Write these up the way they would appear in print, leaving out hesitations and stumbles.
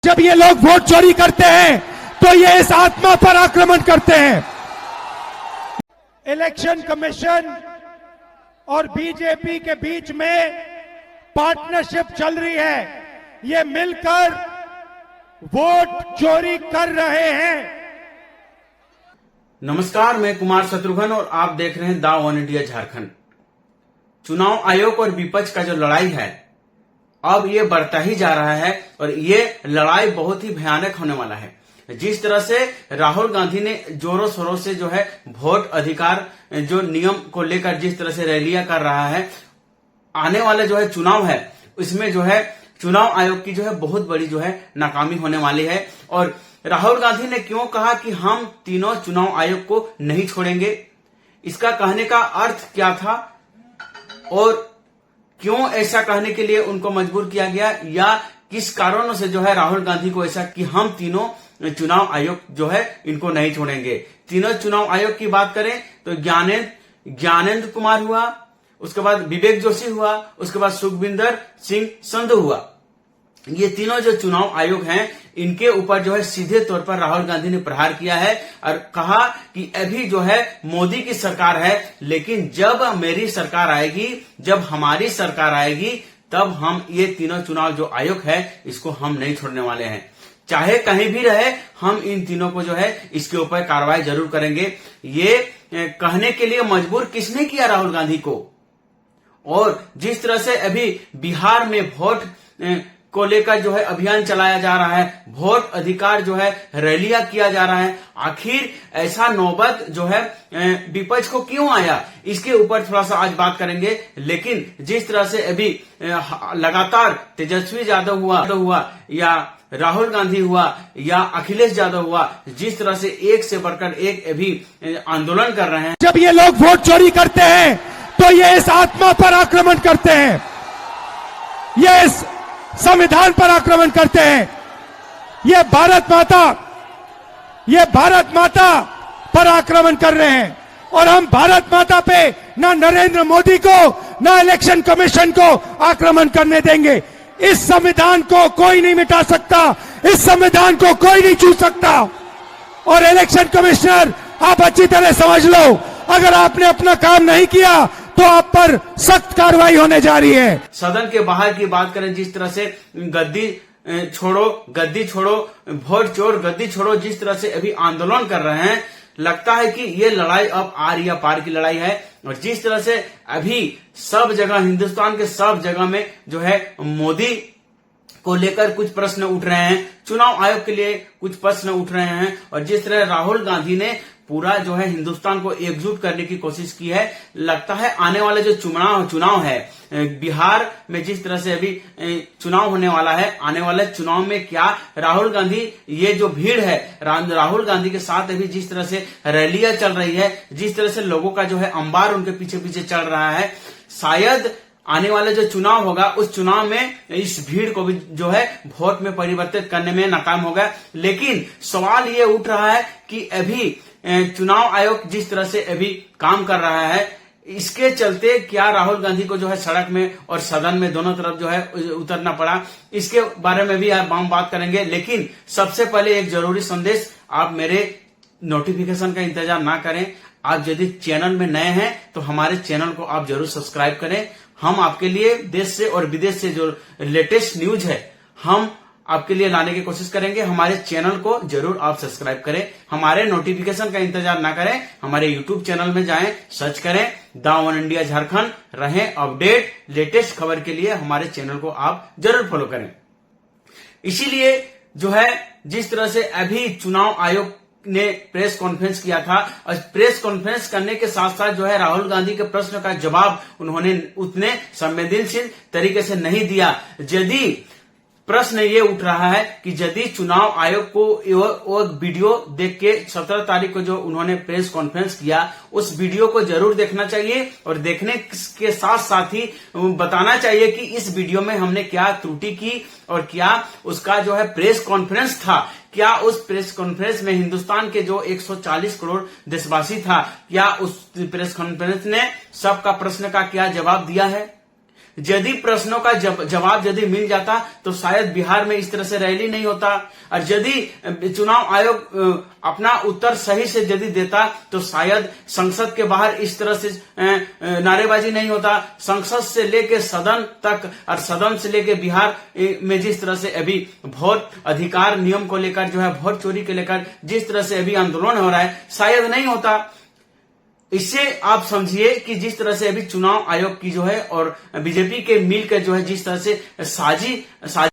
जब ये लोग वोट चोरी करते हैं तो ये इस आत्मा पर आक्रमण करते हैं। इलेक्शन कमीशन और बीजेपी के बीच में पार्टनरशिप चल रही है। ये मिलकर वोट चोरी कर रहे हैं। नमस्कार, मैं कुमार शत्रुघ्न और आप देख रहे हैं दा वन इंडिया झारखंड। चुनाव आयोग और विपक्ष का जो लड़ाई है अब ये बढ़ता ही जा रहा है और ये लड़ाई बहुत ही भयानक होने वाला है। जिस तरह से राहुल गांधी ने जोरों शोरों से जो है वोट अधिकार जो नियम को लेकर जिस तरह से रैलियां कर रहा है, आने वाला जो है चुनाव है इसमें जो है चुनाव आयोग की जो है बहुत बड़ी जो है नाकामी होने वाली है। और राहुल गांधी ने क्यों कहा कि हम तीनों चुनाव आयोग को नहीं छोड़ेंगे, इसका कहने का अर्थ क्या था और क्यों ऐसा कहने के लिए उनको मजबूर किया गया, या किस कारणों से जो है राहुल गांधी को ऐसा कि हम तीनों चुनाव आयोग जो है इनको नहीं छोड़ेंगे। तीनों चुनाव आयोग की बात करें तो ज्ञानेंद्र कुमार हुआ, उसके बाद विवेक जोशी हुआ, उसके बाद सुखविंदर सिंह संधू हुआ। ये तीनों जो चुनाव आयोग हैं इनके ऊपर जो है सीधे तौर पर राहुल गांधी ने प्रहार किया है और कहा कि अभी जो है मोदी की सरकार है, लेकिन जब मेरी सरकार आएगी, जब हमारी सरकार आएगी, तब हम ये तीनों चुनाव जो आयोग है इसको हम नहीं छोड़ने वाले हैं। चाहे कहीं भी रहे, हम इन तीनों को जो है इसके ऊपर कार्रवाई जरूर करेंगे। ये कहने के लिए मजबूर किसने किया राहुल गांधी को? और जिस तरह से अभी बिहार में वोट को लेकर जो है अभियान चलाया जा रहा है, वोट अधिकार जो है रैलियां किया जा रहा है, आखिर ऐसा नौबत जो है विपक्ष को क्यों आया, इसके ऊपर थोड़ा सा आज बात करेंगे। लेकिन जिस तरह से अभी लगातार तेजस्वी यादव हुआ या राहुल गांधी हुआ या अखिलेश यादव हुआ, जिस तरह से एक से बढ़कर एक अभी आंदोलन कर रहे हैं। जब ये लोग वोट चोरी करते हैं तो ये इस आत्मा पर आक्रमण करते हैं, ये इस संविधान पर आक्रमण करते हैं। ये भारत माता पर आक्रमण कर रहे हैं और हम भारत माता पे ना नरेंद्र मोदी को ना इलेक्शन कमीशन को आक्रमण करने देंगे। इस संविधान को कोई नहीं मिटा सकता, इस संविधान को कोई नहीं छू सकता। और इलेक्शन कमिश्नर, आप अच्छी तरह समझ लो, अगर आपने अपना काम नहीं किया तो आप पर सख्त कार्रवाई होने जा रही है। सदन के बाहर की बात करें, जिस तरह से गद्दी छोड़ो, वोट चोर गद्दी छोड़ो, जिस तरह से अभी आंदोलन कर रहे हैं, लगता है कि ये लड़ाई अब आर या पार की लड़ाई है। और जिस तरह से अभी सब जगह, हिंदुस्तान के सब जगह में जो है मोदी को लेकर कुछ प्रश्न उठ रहे हैं, चुनाव आयोग के लिए कुछ प्रश्न उठ रहे हैं, और जिस तरह राहुल गांधी ने पूरा जो है हिंदुस्तान को एकजुट करने की कोशिश की है, लगता है आने वाले जो चुनाव है बिहार में, जिस तरह से अभी चुनाव होने वाला है, आने वाले चुनाव में क्या राहुल गांधी, ये जो भीड़ है राहुल गांधी के साथ अभी जिस तरह से रैलियां चल रही है, जिस तरह से लोगों का जो है अंबार उनके पीछे पीछे चल रहा है, शायद आने वाला जो चुनाव होगा उस चुनाव में इस भीड़ को भी जो है वोट में परिवर्तित करने में नाकाम होगा। लेकिन सवाल ये उठ रहा है कि अभी चुनाव आयोग जिस तरह से अभी काम कर रहा है, इसके चलते क्या राहुल गांधी को जो है सड़क में और सदन में दोनों तरफ जो है उतरना पड़ा, इसके बारे में भी हम बात करेंगे। लेकिन सबसे पहले एक जरूरी संदेश, आप मेरे नोटिफिकेशन का इंतजार ना करें। आप यदि चैनल में नए हैं तो हमारे चैनल को आप जरूर सब्सक्राइब करें। हम आपके लिए देश से और विदेश से जो लेटेस्ट न्यूज है हम आपके लिए लाने की कोशिश करेंगे। हमारे चैनल को जरूर आप सब्सक्राइब करें, हमारे नोटिफिकेशन का इंतजार ना करें, हमारे यूट्यूब चैनल में जाएं, सर्च करें दा वन इंडिया झारखंड, रहें अपडेट। लेटेस्ट खबर के लिए हमारे चैनल को आप जरूर फॉलो करें। इसीलिए जो है जिस तरह से अभी चुनाव आयोग ने प्रेस कॉन्फ्रेंस किया था, और प्रेस कॉन्फ्रेंस करने के साथ साथ जो है राहुल गांधी के प्रश्न का जवाब उन्होंने उतने संवेदनशील तरीके से नहीं दिया। यदि प्रश्न ये उठ रहा है कि यदि चुनाव आयोग को वो वीडियो देख के 17 तारीख को जो उन्होंने प्रेस कॉन्फ्रेंस किया, उस वीडियो को जरूर देखना चाहिए और देखने के साथ साथ ही बताना चाहिए कि इस वीडियो में हमने क्या त्रुटि की और क्या उसका जो है प्रेस कॉन्फ्रेंस था, क्या उस प्रेस कॉन्फ्रेंस में हिंदुस्तान के जो 140 करोड़ देशवासी था, क्या उस प्रेस कॉन्फ्रेंस ने सबका प्रश्न का क्या जवाब दिया है। यदि प्रश्नों का जवाब यदि मिल जाता तो शायद बिहार में इस तरह से रैली नहीं होता, और यदि चुनाव आयोग अपना उत्तर सही से यदि देता तो शायद संसद के बाहर इस तरह से नारेबाजी नहीं होता। संसद से लेके सदन तक और सदन से लेके बिहार में जिस तरह से अभी वोट अधिकार नियम को लेकर जो है, वोट चोरी को लेकर जिस तरह से अभी आंदोलन हो रहा है, शायद नहीं होता। इससे आप समझिए कि जिस तरह से अभी चुनाव आयोग की जो है और बीजेपी के मिलकर जो है जिस तरह से साजी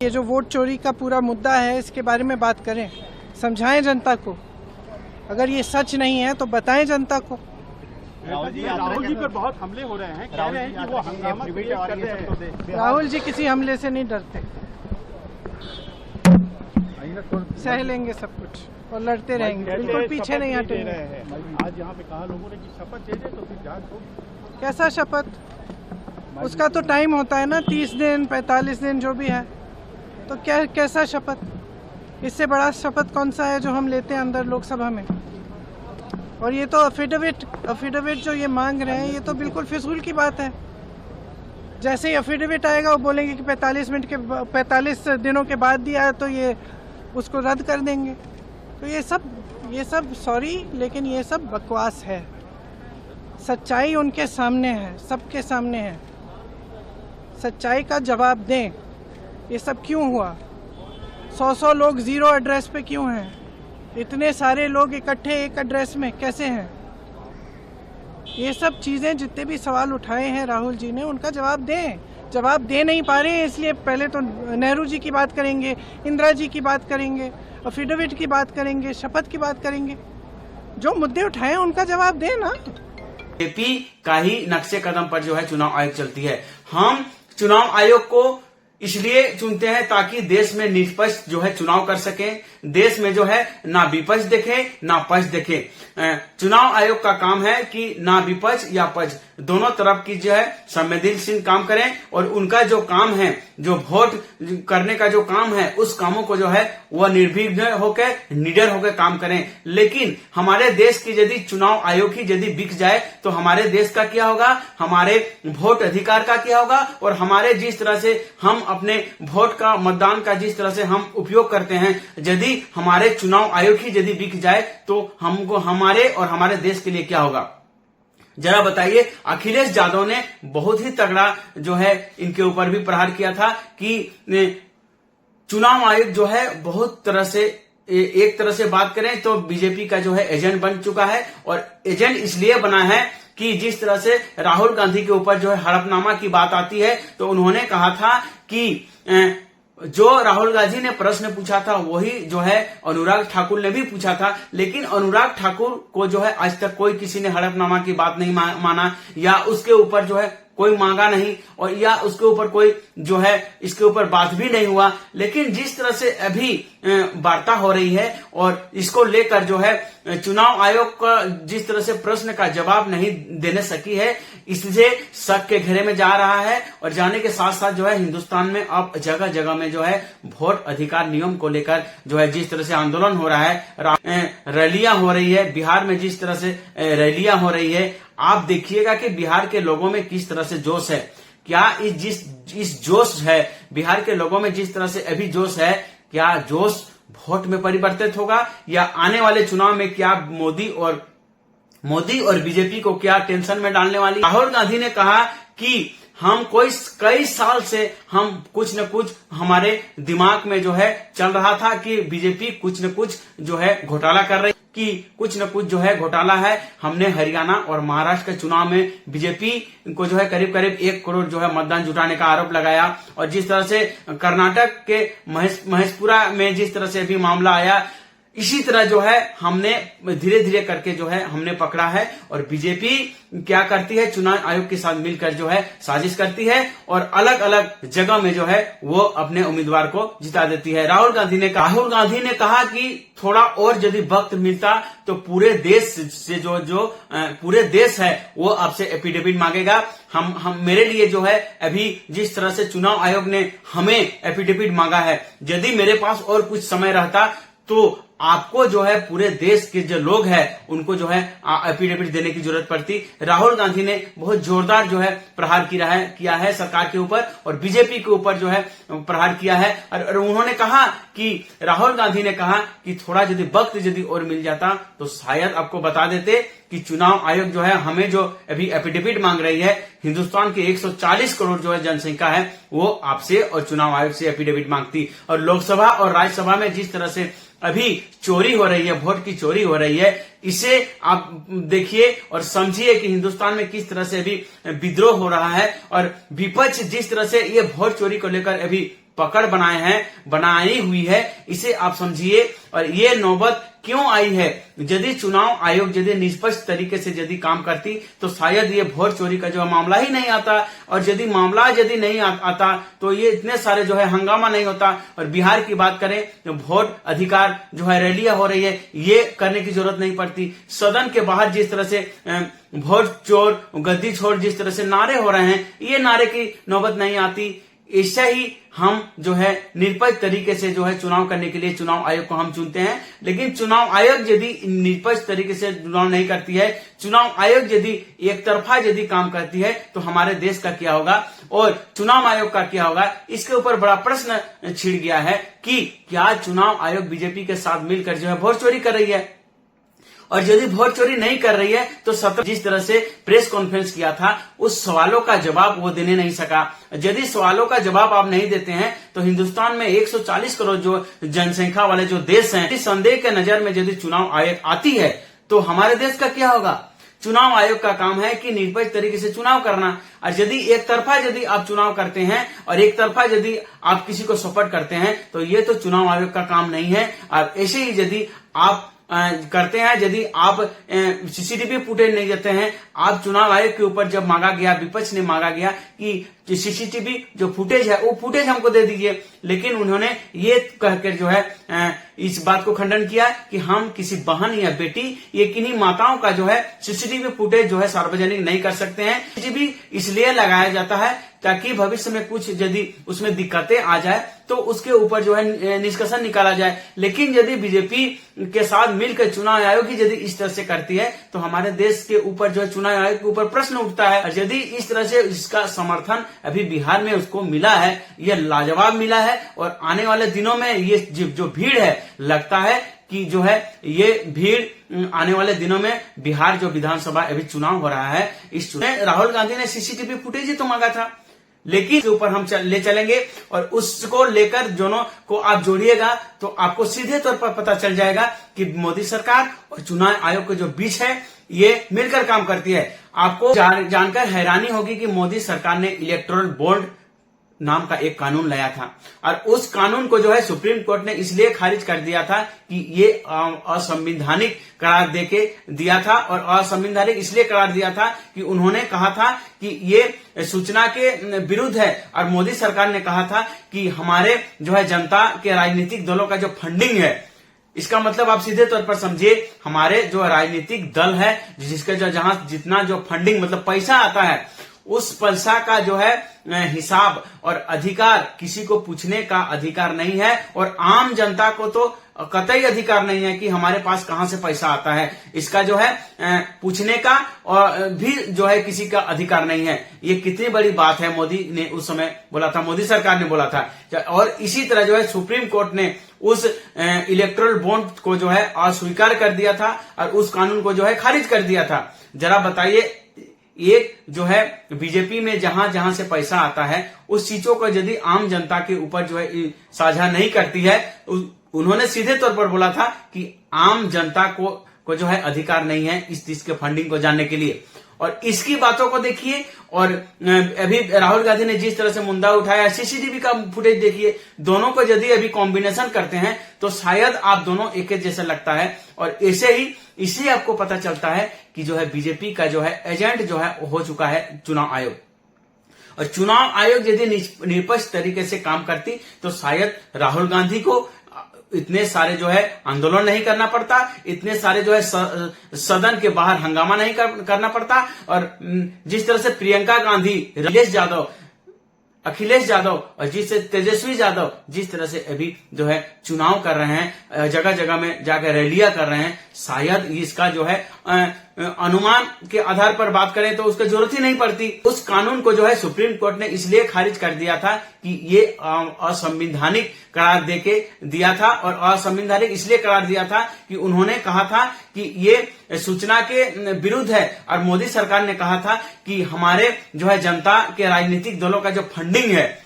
ये जो वोट चोरी का पूरा मुद्दा है, इसके बारे में बात करें, समझाएं जनता को। अगर ये सच नहीं है तो बताएं जनता को। राहुल जी पर बहुत हमले हो रहे हैं, कह रहे हैं कि वो हंगामा क्रिएट कर रहे हैं। राहुल जी किसी हमले से नहीं डरते, सह लेंगे सब कुछ और लड़ते रहेंगे, बिल्कुल पीछे नहीं हटेंगे। आज यहाँ पे कहा लोगों ने कि शपथ ले तो फिर जांच होगी। कैसा शपथ? उसका तो टाइम होता है ना, 30 दिन 45 दिन जो भी है, तो क्या कैसा शपथ? इससे बड़ा शपथ कौन सा है जो हम लेते हैं अंदर लोकसभा में? और ये तो अफिडेविट जो ये मांग रहे हैं, ये तो बिल्कुल फिजूल की बात है। जैसे ही अफिडेविट आएगा वो बोलेंगे कि 45 दिनों के बाद दिया है तो ये उसको रद्द कर देंगे। तो ये सब सॉरी, लेकिन ये सब बकवास है। सच्चाई उनके सामने है, सबके सामने है। सच्चाई का जवाब दें। ये सब क्यों हुआ? 100 लोग जीरो एड्रेस पे क्यों हैं? इतने सारे लोग इकट्ठे एक एड्रेस में कैसे हैं? ये सब चीज़ें, जितने भी सवाल उठाए हैं राहुल जी ने, उनका जवाब दें। जवाब दे नहीं पा रहे हैं, इसलिए पहले तो नेहरू जी की बात करेंगे, इंदिरा जी की बात करेंगे, अफिडेविट की बात करेंगे, शपथ की बात करेंगे। जो मुद्दे उठाए उनका जवाब दें ना। बीजेपी का ही नक्शे कदम पर जो है चुनाव आयोग चलती है। हम चुनाव आयोग को इसलिए चुनते हैं ताकि देश में निष्पक्ष जो है चुनाव कर सके, देश में जो है ना विपक्ष देखे ना पक्ष देखे। चुनाव आयोग का काम है कि ना विपक्ष या पक्ष दोनों तरफ की जो है संवेदनशील काम करें, और उनका जो काम है, जो वोट करने का जो काम है, उस कामों को जो है वह निर्भीक होकर, निडर होकर काम करें। लेकिन हमारे देश की यदि चुनाव आयोग ही यदि बिक जाए तो हमारे देश का क्या होगा, हमारे वोट अधिकार का क्या होगा, और हमारे जिस तरह से हम अपने वोट का, मतदान का जिस तरह से हम उपयोग करते हैं, यदि हमारे चुनाव आयोग ही यदि बिक जाए तो हमको, हमारे और हमारे देश के लिए क्या होगा? जरा बताइए। अखिलेश यादव ने बहुत ही तगड़ा जो है इनके ऊपर भी प्रहार किया था कि चुनाव आयोग जो है बहुत तरह से, एक तरह से बात करें तो बीजेपी का जो है एजेंट बन चुका है, और एजेंट इसलिए बना है कि जिस तरह से राहुल गांधी के ऊपर जो है हड़पनामा की बात आती है, तो उन्होंने कहा था कि जो राहुल गांधी ने प्रश्न पूछा था वही जो है अनुराग ठाकुर ने भी पूछा था, लेकिन अनुराग ठाकुर को जो है आज तक कोई किसी ने हड़पनामा की बात नहीं माना, या उसके ऊपर जो है कोई मांगा नहीं, और या उसके ऊपर कोई जो है इसके ऊपर बात भी नहीं हुआ। लेकिन जिस तरह से अभी वार्ता हो रही है और इसको लेकर जो है चुनाव आयोग का जिस तरह से प्रश्न का जवाब नहीं देने सकी है, इसलिए शक के घेरे में जा रहा है, और जाने के साथ साथ जो है हिंदुस्तान में अब जगह जगह में जो है वोट अधिकार नियम को लेकर जो है जिस तरह से आंदोलन हो रहा है, रैलियां हो रही है, बिहार में जिस तरह से रैलियां हो रही है, आप देखिएगा कि बिहार के लोगों में किस तरह से जोश है। क्या इस जोश है बिहार के लोगों में जिस तरह से अभी जोश है, क्या जोश वोट में परिवर्तित होगा, या आने वाले चुनाव में क्या मोदी और बीजेपी को क्या टेंशन में डालने वाली? राहुल गांधी ने कहा कि हम कई साल से हम कुछ न कुछ हमारे दिमाग में जो है चल रहा था कि बीजेपी कुछ न कुछ जो है घोटाला कर रही, कि कुछ न कुछ जो है घोटाला है। हमने हरियाणा और महाराष्ट्र के चुनाव में बीजेपी को जो है करीब 1 करोड़ जो है मतदान जुटाने का आरोप लगाया, और जिस तरह से कर्नाटक के महेशपुरा में जिस तरह से अभी मामला आया, इसी तरह जो है हमने धीरे धीरे करके जो है हमने पकड़ा है। और बीजेपी क्या करती है, चुनाव आयोग के साथ मिलकर जो है साजिश करती है, और अलग अलग जगह में जो है वो अपने उम्मीदवार को जिता देती है। राहुल गांधी ने कहा कि थोड़ा और यदि वक्त मिलता तो पूरे देश से जो पूरे देश है वो आपसे एफिडेविट मांगेगा। हम मेरे लिए जो है अभी जिस तरह से चुनाव आयोग ने हमें एफिडेविट मांगा है, यदि मेरे पास और कुछ समय रहता तो आपको जो है पूरे देश के जो लोग हैं उनको जो है एफिडेविट देने की जरूरत पड़ती। राहुल गांधी ने बहुत जोरदार जो है प्रहार किया है सरकार के ऊपर और बीजेपी के ऊपर जो है प्रहार किया है। और उन्होंने कहा कि राहुल गांधी ने कहा कि थोड़ा यदि वक्त यदि और मिल जाता तो शायद आपको बता देते कि चुनाव आयोग जो है हमें जो अभी एफिडेविट मांग रही है, हिंदुस्तान के 140 करोड़ जो है जनसंख्या है वो आपसे और चुनाव आयोग से एफिडेविट मांगती। और लोकसभा और राज्यसभा में जिस तरह से अभी चोरी हो रही है, वोट की चोरी हो रही है, इसे आप देखिए और समझिए कि हिंदुस्तान में किस तरह से अभी विद्रोह हो रहा है और विपक्ष जिस तरह से ये वोट चोरी को लेकर अभी पकड़ बनाई हुई है, इसे आप समझिए। और ये नौबत क्यों आई है? यदि चुनाव आयोग यदि निष्पक्ष तरीके से यदि काम करती तो शायद ये वोट चोरी का जो मामला ही नहीं आता, और यदि मामला यदि नहीं आता तो ये इतने सारे जो है हंगामा नहीं होता। और बिहार की बात करें तो वोट अधिकार जो है रैलियां हो रही है, ये करने की जरूरत नहीं पड़ती। सदन के बाहर जिस तरह से वोट चोर गद्दी छोड़ जिस तरह से नारे हो रहे हैं, ये नारे की नौबत नहीं आती। ऐसा ही हम जो है निष्पक्ष तरीके से जो है चुनाव करने के लिए चुनाव आयोग को हम चुनते हैं, लेकिन चुनाव आयोग यदि निष्पक्ष तरीके से चुनाव नहीं करती है, चुनाव आयोग यदि एक तरफा यदि काम करती है तो हमारे देश का क्या होगा और चुनाव आयोग का क्या होगा? इसके ऊपर बड़ा प्रश्न छिड़ गया है कि क्या चुनाव आयोग बीजेपी के साथ मिलकर जो है वोट चोरी कर रही है। और यदि वोट चोरी नहीं कर रही है तो जिस तरह से प्रेस कॉन्फ्रेंस किया था उस सवालों का जवाब वो देने नहीं सका। यदि सवालों का जवाब आप नहीं देते हैं तो हिंदुस्तान में 140 करोड़ जो जनसंख्या वाले जो देश हैं, इस संदेह के नजर में यदि चुनाव आयोग आती है तो हमारे देश का क्या होगा? चुनाव आयोग का काम है कि निष्पक्ष तरीके से चुनाव करना, और यदि एक तरफा यदि आप चुनाव करते हैं और एक तरफा यदि आप किसी को सपोर्ट करते हैं तो ये तो चुनाव आयोग का काम नहीं है। और ऐसे ही यदि आप करते हैं, यदि आप सीसीटीवी फुटेज नहीं देते हैं, आप चुनाव आयोग के ऊपर जब मांगा गया, विपक्ष ने मांगा गया कि सीसीटीवी जो फुटेज है वो फुटेज हमको दे दीजिए, लेकिन उन्होंने ये कहकर जो है इस बात को खंडन किया कि हम किसी बहन या बेटी या किन्हीं माताओं का जो है सीसीटीवी फुटेज जो है सार्वजनिक नहीं कर सकते हैं। सीसीटीवी इसलिए लगाया जाता है ताकि भविष्य में कुछ यदि उसमें दिक्कतें आ जाए तो उसके ऊपर जो है निष्कर्षण निकाला जाए। लेकिन यदि बीजेपी के साथ मिलकर चुनाव आयोग ही यदि इस तरह से करती है तो हमारे देश के ऊपर जो है चुनाव आयोग के ऊपर प्रश्न उठता है। और यदि इस तरह से इसका समर्थन अभी बिहार में उसको मिला है, यह लाजवाब मिला है। और आने वाले दिनों में ये जो भीड़ है, लगता है कि जो है ये भीड़ आने वाले दिनों में बिहार जो विधानसभा अभी चुनाव हो रहा है, इस चुनाव राहुल गांधी ने सीसीटीवी फुटेज ही तो मांगा था, लेकिन इसके ऊपर हम ले चलेंगे और उसको लेकर दोनों को आप जोड़िएगा तो आपको सीधे तौर पर पता चल जाएगा कि मोदी सरकार और चुनाव आयोग के जो बीच है ये मिलकर काम करती है। आपको जानकर हैरानी होगी कि मोदी सरकार ने इलेक्टोरल बॉन्ड नाम का एक कानून लाया था और उस कानून को जो है सुप्रीम कोर्ट ने इसलिए खारिज कर दिया था कि ये असंवैधानिक करार देके दिया था। और असंवैधानिक इसलिए करार दिया था कि उन्होंने कहा था कि ये सूचना के विरुद्ध है, और मोदी सरकार ने कहा था कि हमारे जो है जनता के राजनीतिक दलों का जो फंडिंग है, इसका मतलब आप सीधे तौर पर समझिए हमारे जो राजनीतिक दल है जिसका जो जहां जितना जो फंडिंग मतलब पैसा आता है, उस पैसा का जो है हिसाब और अधिकार किसी को पूछने का अधिकार नहीं है। और आम जनता को तो कतई अधिकार नहीं है कि हमारे पास कहां से पैसा आता है, इसका जो है पूछने का और भी जो है किसी का अधिकार नहीं है। ये कितनी बड़ी बात है, मोदी ने उस समय बोला था, मोदी सरकार ने बोला था। और इसी तरह जो है सुप्रीम कोर्ट ने उस इलेक्टोरल बॉन्ड को जो है अस्वीकार कर दिया था और उस कानून को जो है खारिज कर दिया था। जरा बताइए, एक जो है बीजेपी में जहां जहां से पैसा आता है उस चीजों को यदि आम जनता के ऊपर जो है साझा नहीं करती है, उन्होंने सीधे तौर पर बोला था कि आम जनता को जो है अधिकार नहीं है इस चीज के फंडिंग को जानने के लिए। और इसकी बातों को देखिए, और अभी राहुल गांधी ने जिस तरह से मुद्दा उठाया, सीसीटीवी का फुटेज देखिए, दोनों को यदि अभी कॉम्बिनेशन करते हैं तो शायद आप दोनों एक जैसा लगता है। और ऐसे ही इसलिए आपको पता चलता है कि जो है बीजेपी का जो है एजेंट जो है हो चुका है चुनाव आयोग। और चुनाव आयोग यदि निष्पक्ष तरीके से काम करती तो शायद राहुल गांधी को इतने सारे जो है आंदोलन नहीं करना पड़ता, इतने सारे जो है सदन के बाहर हंगामा नहीं करना पड़ता। और जिस तरह से प्रियंका गांधी, अखिलेश यादव अखिलेश यादव और जिस तेजस्वी यादव जिस तरह से अभी जो है चुनाव कर रहे हैं, जगह जगह में जाकर रैलियां कर रहे हैं, शायद इसका जो है अनुमान के आधार पर बात करें तो उसकी जरूरत ही नहीं पड़ती। उस कानून को जो है सुप्रीम कोर्ट ने इसलिए खारिज कर दिया था कि ये असंवैधानिक करार देके दिया था, और असंवैधानिक इसलिए करार दिया था कि उन्होंने कहा था कि ये सूचना के विरुद्ध है, और मोदी सरकार ने कहा था कि हमारे जो है जनता के राजनीतिक दलों का जो फंडिंग है,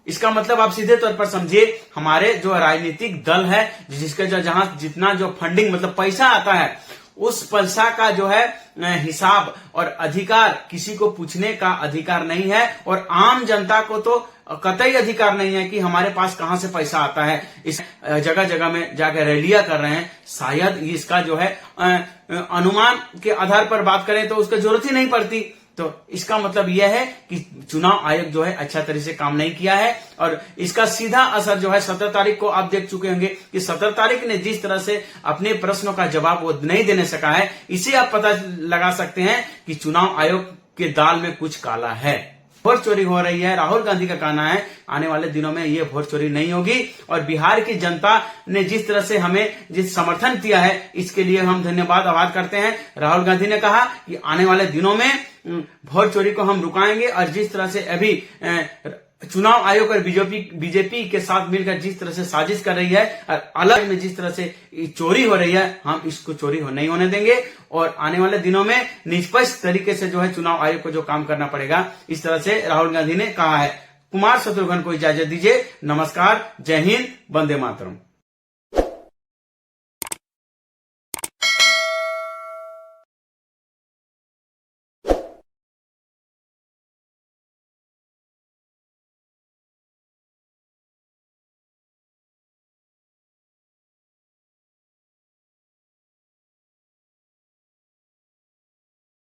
इसका मतलब आप सीधे तौर पर समझिए हमारे जो राजनीतिक दल है जिसके जो जहां जितना जो फंडिंग मतलब पैसा आता है, उस पैसा का जो है हिसाब और अधिकार किसी को पूछने का अधिकार नहीं है, और आम जनता को तो कतई अधिकार नहीं है कि हमारे पास कहां से पैसा आता है। इस जगह जगह में जाकर रैलियां कर रहे हैं, शायद इसका जो है अनुमान के आधार पर बात करें तो उसकी जरूरत ही नहीं पड़ती। तो इसका मतलब यह है कि चुनाव आयोग जो है अच्छा तरह से काम नहीं किया है, और इसका सीधा असर जो है 17 तारीख को आप देख चुके होंगे कि 17 तारीख ने जिस तरह से अपने प्रश्नों का जवाब वो नहीं देने सका है, इसे आप पता लगा सकते हैं कि चुनाव आयोग के दाल में कुछ काला है। वोट चोरी हो रही है। राहुल गांधी का कहना है आने वाले दिनों में ये वोट चोरी नहीं होगी, और बिहार की जनता ने जिस तरह से हमें जिस समर्थन दिया है इसके लिए हम धन्यवाद आभार करते हैं। राहुल गांधी ने कहा कि आने वाले दिनों में वोट चोरी को हम रुकाएंगे, और जिस तरह से अभी चुनाव आयोग और बीजेपी के साथ मिलकर जिस तरह से साजिश कर रही है और अलग में जिस तरह से चोरी हो रही है, हम इसको चोरी नहीं होने देंगे, और आने वाले दिनों में निष्पक्ष तरीके से जो है चुनाव आयोग को जो काम करना पड़ेगा, इस तरह से राहुल गांधी ने कहा है। कुमार शत्रुघ्न को इजाजत दीजिए। नमस्कार, जय हिंद, वंदे मातरम।